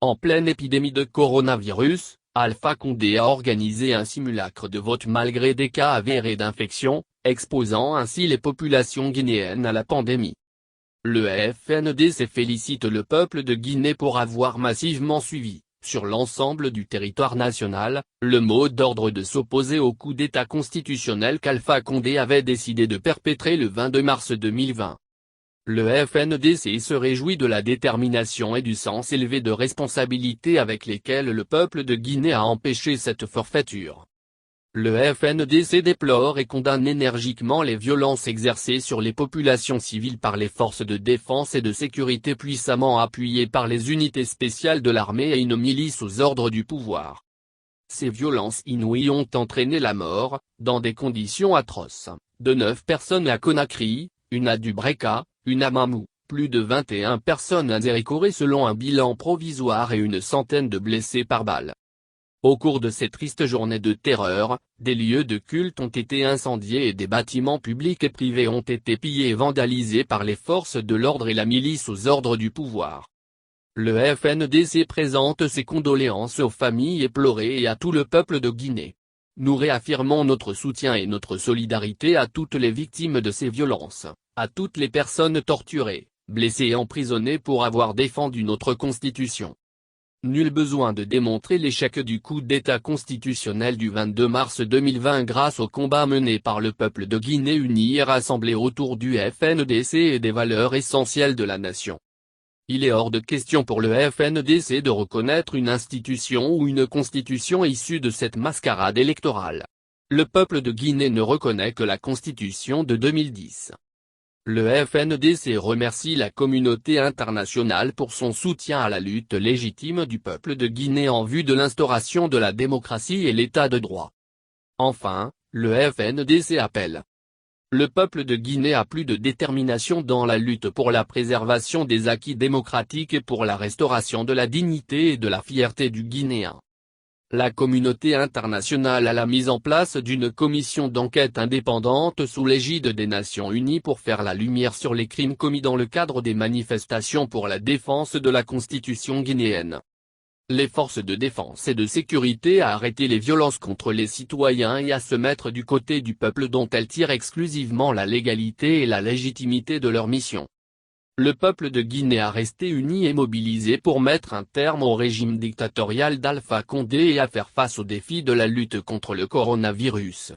En pleine épidémie de coronavirus, Alpha Condé a organisé un simulacre de vote malgré des cas avérés d'infection, exposant ainsi les populations guinéennes à la pandémie. Le FNDC félicite le peuple de Guinée pour avoir massivement suivi, sur l'ensemble du territoire national, le mot d'ordre de s'opposer au coup d'État constitutionnel qu'Alpha Condé avait décidé de perpétrer le 22 mars 2020. Le FNDC se réjouit de la détermination et du sens élevé de responsabilité avec lesquels le peuple de Guinée a empêché cette forfaiture. Le FNDC déplore et condamne énergiquement les violences exercées sur les populations civiles par les forces de défense et de sécurité puissamment appuyées par les unités spéciales de l'armée et une milice aux ordres du pouvoir. Ces violences inouïes ont entraîné la mort, dans des conditions atroces, de 9 personnes à Conakry, une à Dubreka, une à Mamou, plus de 21 personnes à Zérékoré selon un bilan provisoire et une centaine de blessés par balle. Au cours de ces tristes journées de terreur, des lieux de culte ont été incendiés et des bâtiments publics et privés ont été pillés et vandalisés par les forces de l'ordre et la milice aux ordres du pouvoir. Le FNDC présente ses condoléances aux familles éplorées et à tout le peuple de Guinée. Nous réaffirmons notre soutien et notre solidarité à toutes les victimes de ces violences, à toutes les personnes torturées, blessées et emprisonnées pour avoir défendu notre Constitution. Nul besoin de démontrer l'échec du coup d'État constitutionnel du 22 mars 2020 grâce au combat mené par le peuple de Guinée uni et rassemblé autour du FNDC et des valeurs essentielles de la nation. Il est hors de question pour le FNDC de reconnaître une institution ou une constitution issue de cette mascarade électorale. Le peuple de Guinée ne reconnaît que la constitution de 2010. Le FNDC remercie la communauté internationale pour son soutien à la lutte légitime du peuple de Guinée en vue de l'instauration de la démocratie et l'état de droit. Enfin, le FNDC appelle le peuple de Guinée a plus de détermination dans la lutte pour la préservation des acquis démocratiques et pour la restauration de la dignité et de la fierté du Guinéen. La communauté internationale a la mise en place d'une commission d'enquête indépendante sous l'égide des Nations Unies pour faire la lumière sur les crimes commis dans le cadre des manifestations pour la défense de la constitution guinéenne. Les forces de défense et de sécurité à arrêter les violences contre les citoyens et à se mettre du côté du peuple dont elles tirent exclusivement la légalité et la légitimité de leur mission. Le peuple de Guinée a resté uni et mobilisé pour mettre un terme au régime dictatorial d'Alpha Condé et à faire face aux défis de la lutte contre le coronavirus.